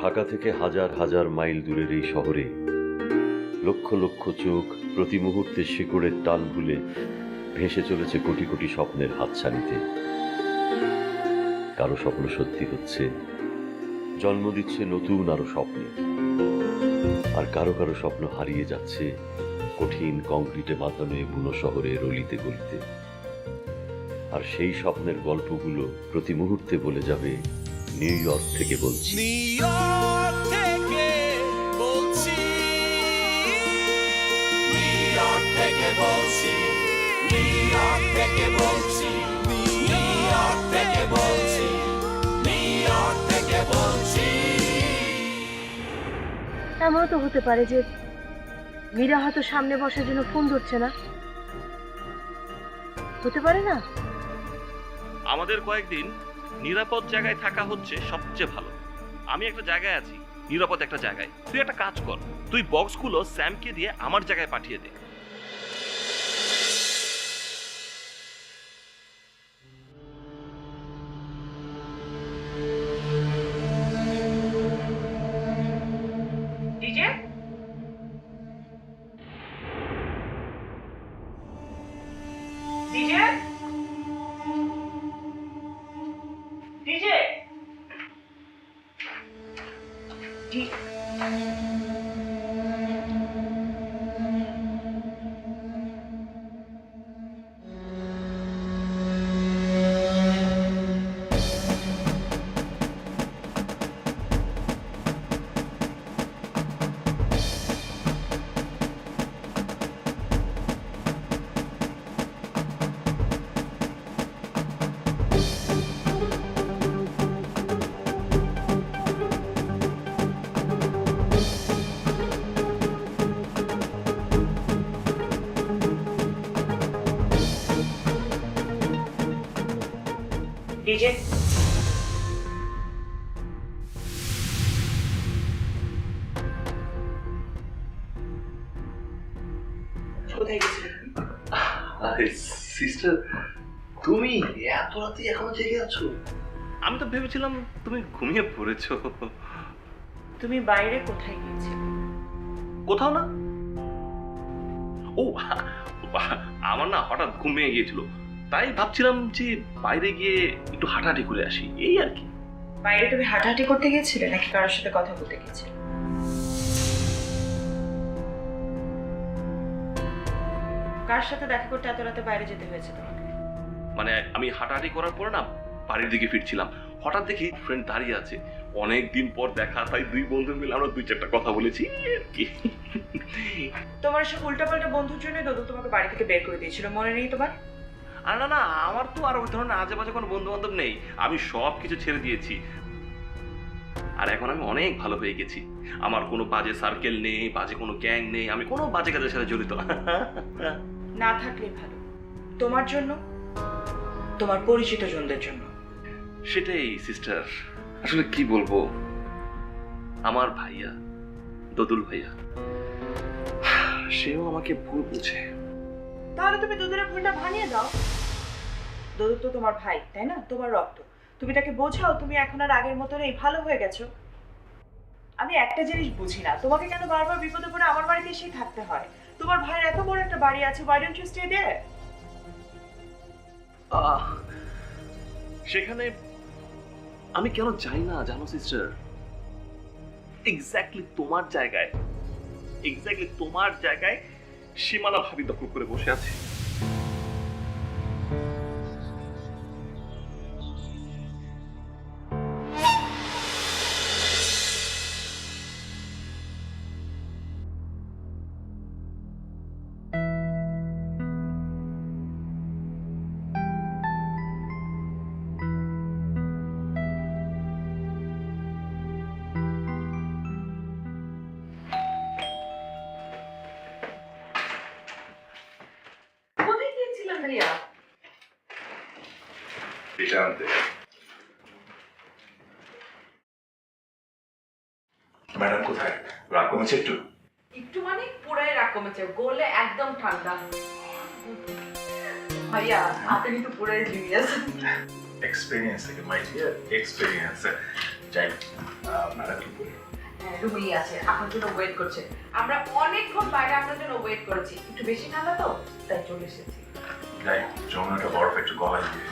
ঢাকা থেকে হাজার হাজার মাইল দূরের এই শহরে লক্ষ লক্ষ চোখ প্রতি মুহূর্তে শিকড়ের টান ভুলে ভেসে চলেছে কোটি কোটি স্বপ্নের হাতছানিতে। কারো স্বপ্ন সত্যি হচ্ছে, জন্ম দিচ্ছে নতুন আরো স্বপ্নে, আর কারো কারো স্বপ্ন হারিয়ে যাচ্ছে কঠিন কংক্রিটে বাঁধানো এই বুনো শহরের অলিতে গলিতে। আর সেই স্বপ্নের গল্পগুলো প্রতি মুহূর্তে বলে যাবে নিউ ইয়র্ক থেকে বলছি। এমনও তো হতে পারে যে মীরা হয়তো সামনে বসার জন্য ফোন ধরছে না, হতে পারে না? আমাদের কয়েকদিন নিরাপদ জায়গায় থাকা হচ্ছে সবচেয়ে ভালো। আমি একটা জায়গায় আছি, নিরাপদ একটা জায়গায়। তুই একটা কাজ কর, তুই বক্সগুলো স্যামকে দিয়ে আমার জায়গায় পাঠিয়ে দে। ডিজে, ডিজে, ডিজে, ডিজে, কোথায় গেছিলে? আরে সিস্টার, তুমি এত রাতে এখনো জেগে আছো? আমি তো ভেবেছিলাম তুমি ঘুমিয়ে পড়েছো। তুমি বাইরে কোথায় গিয়েছিলে? কোথাও না। ও, আমার না হঠাৎ ঘুম ভেঙে গিয়েছিল, তাই ভাবছিলাম যে বাইরে গিয়ে একটু হাঁটাহাঁটি করে আসি, এই আর কি। বাইরে তুমি হাঁটাহাঁটি করতে গিয়েছিলে নাকি কারোর সাথে কথা বলতে গিয়েছিলে? কার সাথে দেখা করতে এত রাতে বাইরে যেতে হয়েছে তোমাকে? মানে আমি হাঁটাহাঁটি করার পরে না বাড়ির দিকে ফিরছিলাম, হঠাৎ দেখি ফ্রেন্ড দাঁড়িয়ে আছে। অনেক দিন পর দেখা, তাই দুই বন্ধু মিলে আমরা দুই চারটা কথা বলেছি আর কি। তোমার এসব উল্টাপাল্টা বন্ধুর জন্য দাদু তোমাকে বাড়ি থেকে বের করে দিয়েছিল, মনে নেই তোমার? আর না না, আমার তো আর ওই ধরনের আজে বাজে কোনো বন্ধু বান্ধব নেই। আমি সব কিছু ছেড়ে দিয়েছি, আর এখন আমি অনেক ভালো হয়ে গেছি। আমার কোনো বাজে সার্কেল নেই, বাজে কোনো গ্যাং নেই, আমি কোনো বাজে কাজের সাথে জড়িত না থাকলে ভালো, তোমার জন্য, তোমার পরিচিত জনদের জন্য। সেটাই সিস্টার, আসলে কি বলবো, আমার ভাইয়া দদুল ভাইয়া সেও আমাকে ভুল বুঝে। তাহলে তুমি দুদুরের ভুলটা ভাঙিয়ে দাও। দদু তো তোমার ভাই, তাই না? তোমার রক্ত, তুমি তাকে বোঝাও তুমি এখন আর আগের মতো নেই, ভালো হয়ে গেছো। আমি একটা জিনিস বুঝি না, তোমাকে কেন বারবার বিপদে পড়ে আমার বাড়িতে এসেই থাকতে হয়? তোমার ভাইয়ের এত বড় একটা বাড়ি আছে, why don't you stay there? সেখানে আমি কেন যাই না জানো সিস্টার? এক্স্যাক্টলি তোমার জায়গায় সীমানা ভাবি দখল করে বসে আছে। ভাইয়া এটা আনতে। ম্যাডাম কোথায়? রাগ কমেছে একটু? একটু মানে পুরাই রাগ কমেছে, গোলে একদম ঠান্ডা। ভাইয়া আপনি কিন্তু পুরাই জিনিয়াস। এক্সপেরিয়েন্স থেকে মাই ডিয়ার, এক্সপেরিয়েন্স। যাই ম্যাডাম কি বলি রুমেই আছে, আপনার জন্য ওয়েট করছে। আমরা অনেকক্ষণ বাইরে আপনার জন্য ওয়েট করেছি, একটু বেশি ঠান্ডা তো তাই চলে এসেছি। যাই যমুনাটা বরফ একটু গলায় দিয়ে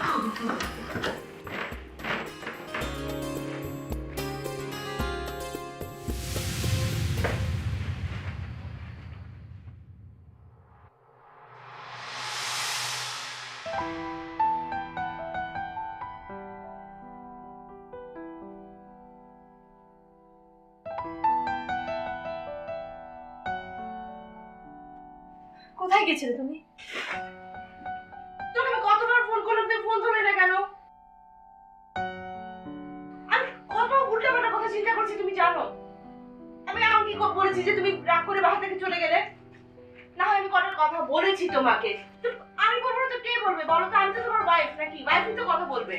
কোথায় গেছিলে তুমি? তোকে আমি কতবার ফোন করলাম, তুই ফোন ধরলি না কেন? আমি কত উল্টাপাল্টা কথা চিন্তা করছি তুমি জানো। আমি এমন কি বলেছি যে তুমি রাগ করে বাসা থেকে চলে গেলে? না হয় আমি কটার কথা বলেছি তোমাকে। তো আমি বলবো না তো কে বলবে বলো তো? আমি তো তোমার ওয়াইফ নাকি? ওয়াইফই তো কথা বলবে।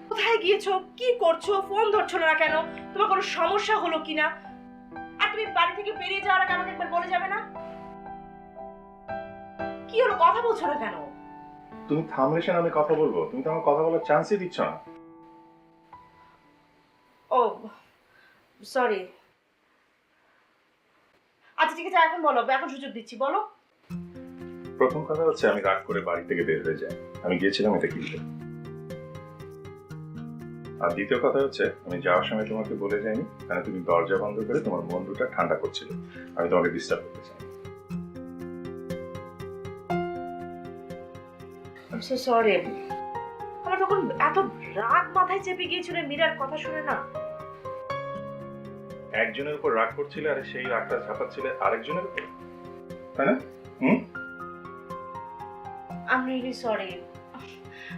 কোথায় গিয়েছো, কি করছো, ফোন ধরছো না কেন? তোমার কোনো সমস্যা হলো কিনা? আর তুমি বাড়ি থেকে বেরিয়ে যাওয়ার আগে আমাকে একবার বলে যাবে না? কি হলো, কথা বলছো না কেন? তুমি থামলে সে আমি কথা বলবো, তুমি তো আমার কথা বলার চান্সই দিচ্ছ না। ও সরি। আচ্ছা ঠিক আছে, এখন বলো, এখন সুযোগ দিচ্ছি, বলো। প্রথম কথা হচ্ছে আমি রাগ করে বাড়ি থেকে বের হয়ে যাই, আমি গিয়েছিলাম এটা কিনতে। আর দ্বিতীয় কথা হচ্ছে আমি যাওয়ার সময় তোমাকে বলে যাইনি, কারণ তুমি দরজা বন্ধ করে তোমার বন্ধুটা ঠান্ডা করছিল, আমি তোমাকে ডিস্টার্ব করতে চাই। I so sorry. আমার তখন এত রাগ মাথায় চেপে গিয়েছিল মীরার কথা শুনে না। একজনের উপর রাগ করছিলে আর সেই রাগটা ঝাঁপাচ্ছিলে আরেকজনের উপর, তাই না? I really sorry.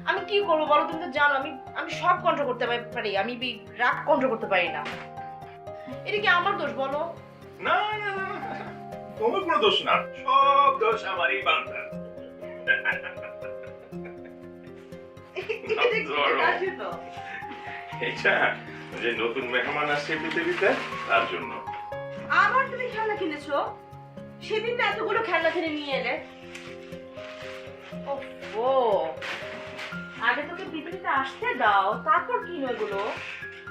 আমি কি করবো বলো? তুমি তো জানো আমি সব কন্ট্রোল করতে পারি, আমি রাগ কন্ট্রোল করতে পারি না। এটা কি আমার দোষ বলো? না না না, তোমার কোনো দোষ না, সব দোষ আমারই বান্দা। এটা যে নতুন মেহমান আসছে পৃথিবীতে তার জন্য। আবার তুমি খেলনা কিনেছো? সেদিন তো এতগুলো খেলনা কিনে নিয়ে এলে। ওফো, আগে তোকে পৃথিবীতে আসতে দাও, তারপর কিনো এগুলো।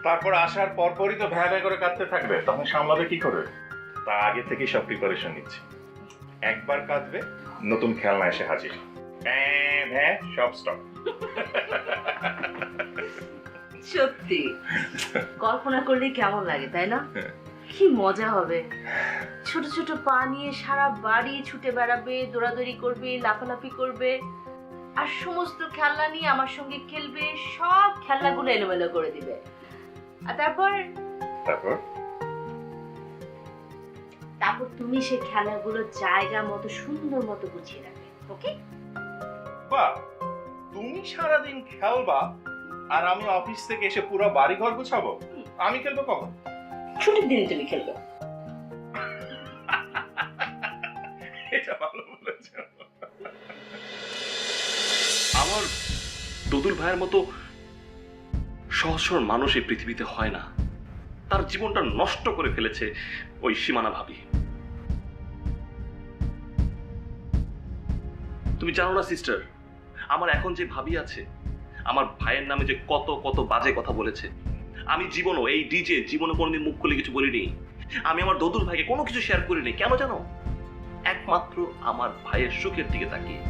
তারপর আসার পরপরই তো ভ্যা ভ্যা করে কাঁদতে থাকবে, তখন সামলাবে কি করে? তা আগে থেকেই সব প্রিপারেশন নিচ্ছি। একবার কাঁদবে, নতুন খেলনা এসে হাজির, ভ্যাঁ সব স্টপ। সত্যি কল্পনা করলে কেমন লাগে তাই না? কি মজা হবে। ছোট ছোট পা নিয়ে সারা বাড়ি ছুটে বেড়াবে, দৌড়াদৌড়ি করবে, লাফালাফি করবে, আর সমস্ত খেলনা নিয়ে আমার সঙ্গে খেলবে, সব খেলনাগুলো এলোমেলো করে দিবে। আর তারপর তারপর তুমি সেই খেলনাগুলো জায়গা মতো সুন্দর মতো গুছিয়ে রাখবে। ওকে? বাহ, তুমি সারাদিন খেলবা আর আমি অফিস থেকে এসে পুরো বাড়ি ঘর গুছাবো? আমি খেলবো কখন? ছুটির দিনে তুমি খেলবে। এটা ভালো বলেছো। আমার দোদুল ভাইয়ের মতো সহজ সরল মানুষ এই পৃথিবীতে হয় না। তার জীবনটা নষ্ট করে ফেলেছে ওই সীমানা ভাবি। তুমি জানো না সিস্টার, আমার এখন যে ভাবি আছে, আমার ভাইয়ের নামে যে কত কত বাজে কথা বলেছে। আমি জীবনও এই ডিজে জীবনে কোনোদিন মুখ খুলে কিছু বলিনি। আমি আমার দোদুল ভাইকে কোনো কিছু শেয়ার করিনি। কেন জানো? একমাত্র আমার ভাইয়ের সুখের দিকে তাকিয়ে।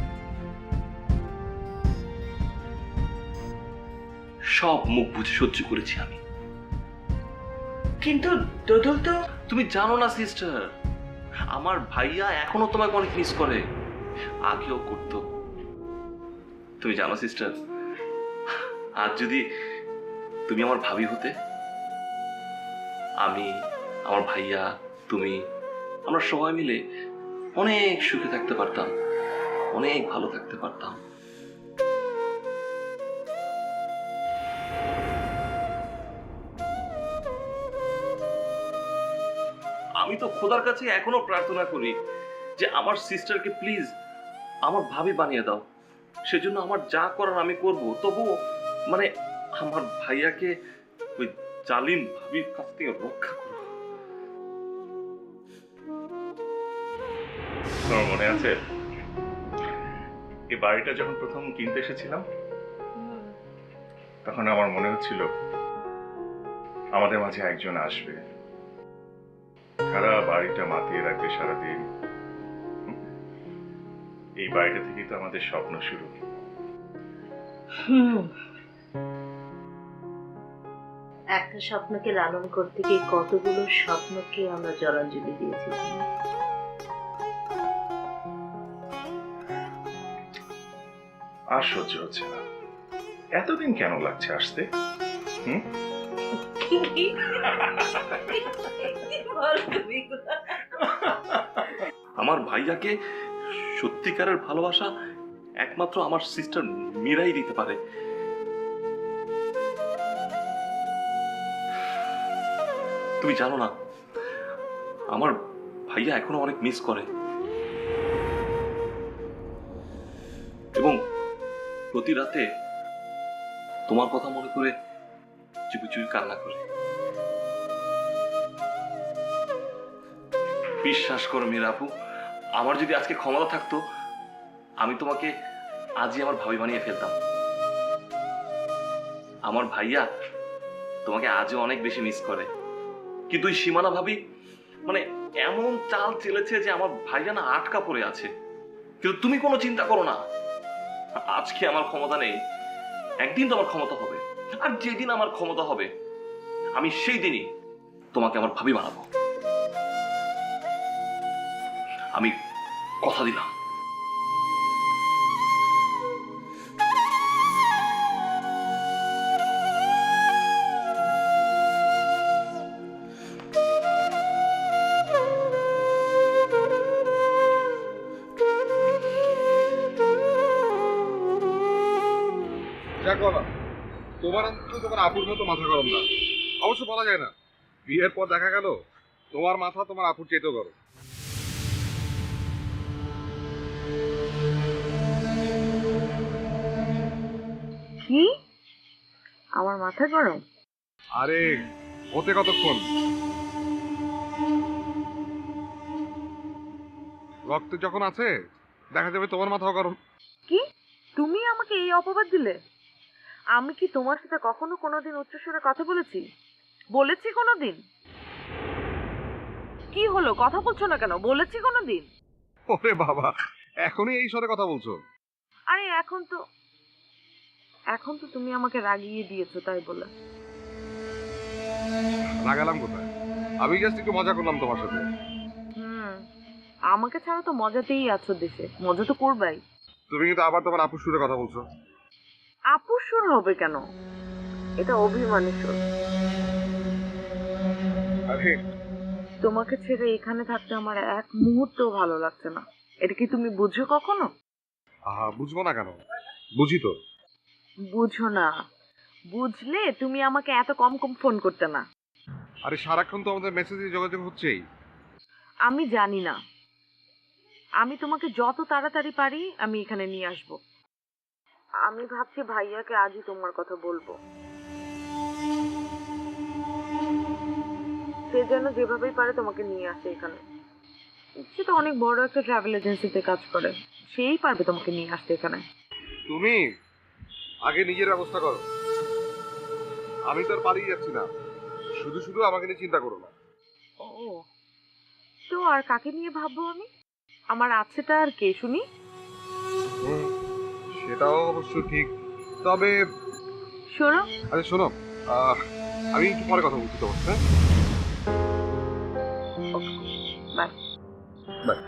সব মুখ বুঝে সহ্য করেছি আমি। কিন্তু দোদুল তো। তুমি জানো না সিস্টার, আমার ভাইয়া এখনো তোমাকে অনেক মিস করে, আগেও করতো। তুমি জানো সিস্টার, আজ যদি তুমি আমার ভাবি হতে, আমি, আমার ভাইয়া, তুমি, আমরা সবাই মিলে অনেক সুখে থাকতে পারতাম, অনেক ভালো থাকতে পারতাম। আমি তো খোদার কাছে এখনো প্রার্থনা করি যে আমার সিস্টারকে প্লিজ আমার ভাবি বানিয়ে দাও। সেজন্য আমার যা করার আমি করব, তবুও মানে আমার ভাইয়াকে ওই জালিম ভাবির কাছ থেকে রক্ষা করো। তোমার মনে আছে এই বাড়িটা যখন প্রথম কিনতে এসেছিলাম, তখন আমার মনে হচ্ছিল আমাদের মাঝে একজন আসবে, সারা বাড়িটা মাতিয়ে রাখবে সারাদিন। এই বাড়িটা থেকেই তো আমাদের স্বপ্ন শুরু। একটা স্বপ্নকে লালন করতে গিয়ে কতগুলো স্বপ্নকে আমরা জলাঞ্জলি দিয়েছি। আর সহ্য হচ্ছে না, এতদিন কেন লাগছে আসতে? আমার ভাইয়াকে সত্যিকারের ভালোবাসা একমাত্র আমার সিস্টার মীরাই দিতে পারে। তুমি জানো না, আমার ভাইয়া এখনো অনেক মিস করে এবং প্রতি রাতে তোমার কথা মনে করে চুপি চুপি কান্না করে। বিশ্বাস করো মীরা আপু, আমার যদি আজকে ক্ষমতা থাকতো আমি তোমাকে আজই আমার ভাবি বানিয়ে ফেলতাম। আমার ভাইয়া তোমাকে আজও অনেক বেশি মিস করে, কিন্তু ওই সীমানা ভাবি মানে এমন চাল চেলেছে যে আমার ভাইয়া না আটকা পড়ে আছে। কিন্তু তুমি কোনো চিন্তা করো না, আজকে আমার ক্ষমতা নেই, একদিন তো আমার ক্ষমতা হবে, আর যেদিন আমার ক্ষমতা হবে আমি সেই দিনই তোমাকে আমার ভাবি বানাবো। আমি কথা দিলাম। দেখো না, তোমার অন্তত তোমার আপুর মতো মাথা গরম না। অবশ্য বলা যায় না, বিয়ের পর দেখা গেল তোমার মাথা তোমার আপুর চেয়েতেও গরম। কি? আমার মাথা গরম? আরে হতে কতক্ষণ, রক্ত যখন আছে দেখা যাবে তোমার মাথাও গরম। কি? তুমি আমাকে এই অপবাদ দিলে? আমি কি তোমার সাথে কখনো কোনোদিন উচ্চস্বরে কথা বলেছি? বলেছি কোনোদিন? কি হলো, কথা বলছো না কেন? বলেছি কোনোদিন? ওরে বাবা, এখনই এই স্বরে কথা বলছো? আরে এখন তো তুমি আমাকে রাগিয়ে দিয়েছো তাই বলে। রাগালাম কোথায়? আমি জাস্ট একটু মজা করলাম তোমার সাথে। আমাকে ছাড়া তো মজাতেই আছো দেশে, মজা তো করবাই। তুমি কিন্তু আবার তোমার আপুর সুরে কথা বলছো। আপুর সুর হবে কেন? এটা অভিমানী সুর। আরে তোমাকে ছেড়ে এখানে থাকতে আমার এক মুহূর্তও ভালো লাগছে না। এটা কি তুমি বুঝো কখনো? বুঝবো না কেন? বুঝি তো। বুঝো না? বুঝলে তুমি আমাকে এত কম কম ফোন করতে না। আরে সারাক্ষণ তো আমাদের মেসেজে যোগাযোগ হচ্ছেই। আমি জানি না, আমি তোমাকে যত তাড়াতাড়ি পারি আমি এখানে নিয়ে আসব। আমি ভাবছি ভাইয়াকে আজই তোমার কথা বলবো, সে যেন যেভাবেই পারে তোমাকে নিয়ে আসে এখানে। সে তো অনেক বড় একটা ট্রাভেল এজেন্সিতে কাজ করে, সেই পারবে তোমাকে নিয়ে আসতে এখানে। তুমি আগে নিজের ব্যবস্থা করো, আমি তো আর পালিয়ে যাচ্ছি না। শুধু শুধু আমাকে নিয়ে চিন্তা করো না। ও, তো আর কাকে নিয়ে ভাববো আমি? আমার আছেটা আর কে শুনি? সেটাও অবশ্য ঠিক, তবে শোনো। আরে শোনো, আমি একটু পরে কথা বলছি তোমার। হ্যাঁ, বাই বাই।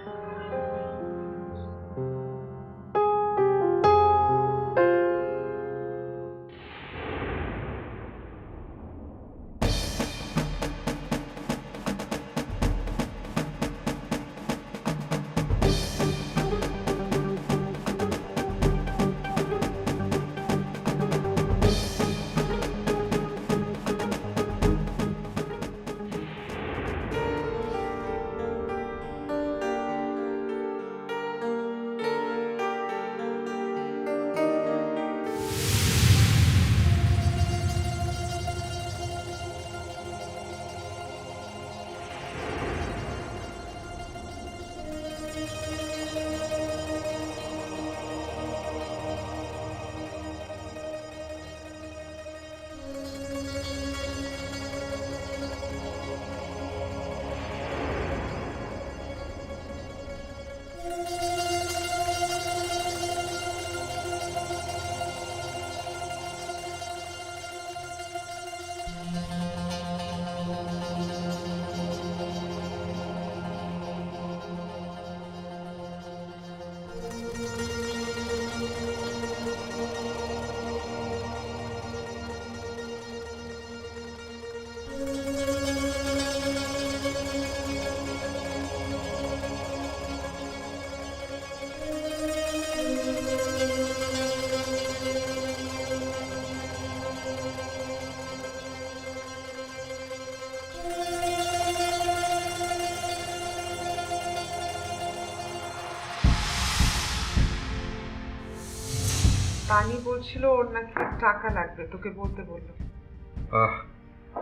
তানি বলছিল ওর নাকি টাকা লাগবে, তোকে বলতে বললো।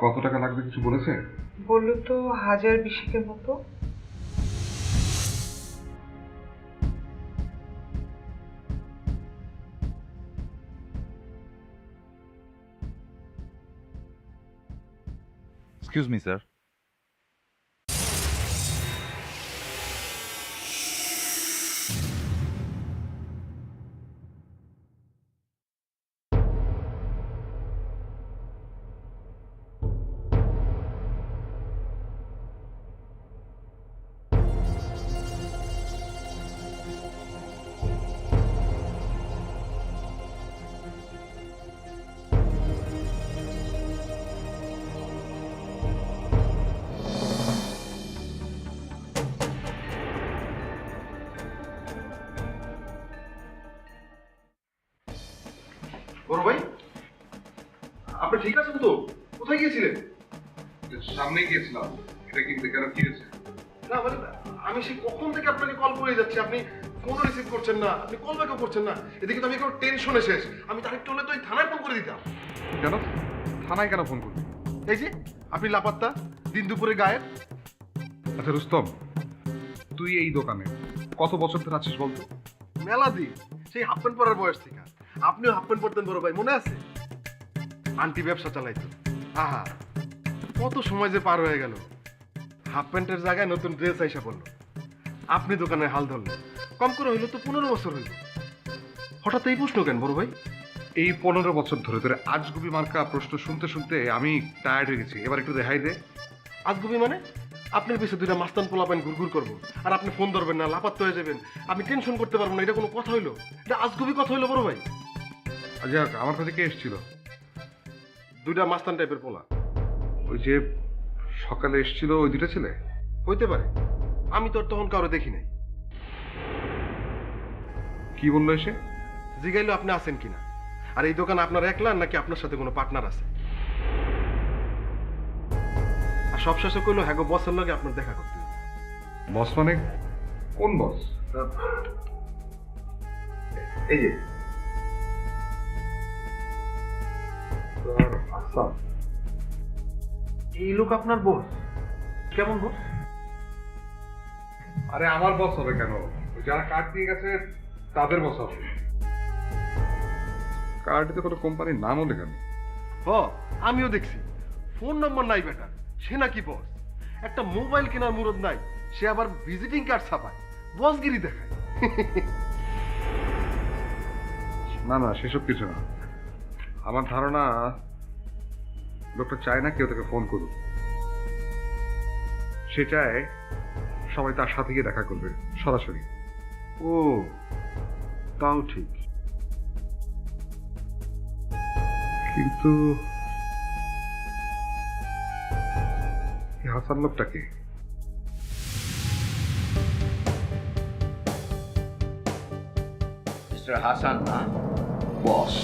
কত টাকা লাগবে কিছু বলেছে? বললো তো 1020 মতো। Excuse me, sir. বড় ভাই, আপনি ঠিক আছেন তো? কোথায় গিয়েছিলেন? সামনে গিয়েছিলাম। এটা কি কেন কি হয়েছে? না মানে আমি সে কখন থেকে আপনাকে কল করে যাচ্ছি, আপনি ফোনও রিসিভ করছেন না, আপনি কল ব্যাকও করছেন না। এদিকে তো আমি একটু টেনশনে শেষ। আমি তার একটু হলে তো এই থানায় ফোন করে দিতাম। কেন থানায় কেন ফোন করবি? এই যে আপনি লাপাত্তা, দিন দুপুরে গায়েব। আচ্ছা রুস্তম, তুই এই দোকানে কত বছর ধরে আছিস বলতো? মেলা দিন, সেই হাফ প্যান্ট পরার বয়স থেকে। আপনিও হাফ প্যান্ট পরতেন বড় ভাই, মনে আছে? আন্টি ব্যবসা চালাইতো। আহা, কত সময় যে পার হয়ে গেল। হাফ প্যান্টের জায়গায় নতুন ড্রেস আইসা পড়লো, আপনি দোকানে হাল ধরলেন। কম করে হইলো তো 15 বছর হইল। হঠাৎ এই প্রশ্ন কেন বড় ভাই? এই 15 বছর ধরে ধরে আজগুবি মার্কা প্রশ্ন শুনতে শুনতে আমি টায়ার্ড হয়ে গেছি। এবার একটু রেহাই দে। আজগুবি মানে? আপনার পিছনে দুইটা মাস্তান পোলাপাইন ঘুরঘুর করবো, আর আপনি ফোন ধরবেন না, লাপাত্তা হয়ে যাবেন, আমি টেনশন করতে পারবো না। এটা কোনো কথা হইলো? এটা আজগুবি কথা হইলো বড় ভাই? আচ্ছা, আমার কাছে কে এসেছিল? দুইটা মাস্তান টাইপের পোলা। ওই যে সকালে এসেছিল ওই দুইটা ছেলে? হইতে পারে, আমি তো তখন কারো দেখি নাই। কি বললো এসে? জিগাইলো আপনি আছেন কিনা, আর এই দোকান আপনার একলা নাকি আপনার সাথে কোনো পার্টনার আছে। আর সব শেষে কইলো হ্যাঁ গো বসের লগে আপনার দেখা করতে হবে। বস মানে কোন বস? এই যে আচ্ছা, এই লোক আপনার বস? কেমন বস? আরে আমার বস হবে কেন? যারা কার্ড দিয়ে গেছে তাদের বস হবে। কার্ডে তো কোনো কোম্পানির নামও লেখানো। আমিও দেখছি, ফোন নম্বর নাই বেটা, সে নাকি বস। একটা মোবাইল কেনার মুরদ নাই, সে আবার ভিজিটিং কার্ড ছাপায়, বসগিরি দেখায়। না না, সেসব কিছু না। আমার ধারণা লোকটা চায় না কেউ তাকে ফোন করুক। সে চায় সবাই তার সাথে গিয়ে দেখা করবে সরাসরি। ও, তাও ঠিক। কিন্তু হাসান লোকটাকে মিস্টার হাসান না, বস।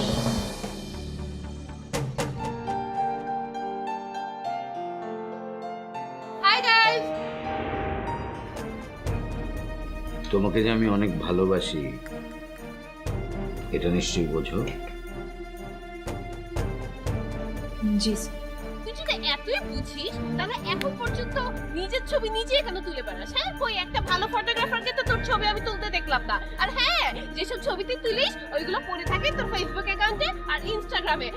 Hi guys. তোমাকে যে আমি অনেক ভালোবাসি এটা নিশ্চয়ই বোঝো। জি তুই যদি এতই বুঝিস তাহলে এখন পর্যন্ত নিজের ছবি নিজে কেন তুলে বেড়াস? হ্যাঁ, কই একটা ভালো ফটোগ্রাফারকে তো তোর ছবি আমি তুলতে দেখলাম না। আর হ্যাঁ, যেসব ছবি তুই তুলিস ওইগুলো পড়ে থাকে তোর ফেসবুক অ্যাকাউন্টে আর ইনস্টাগ্রামে।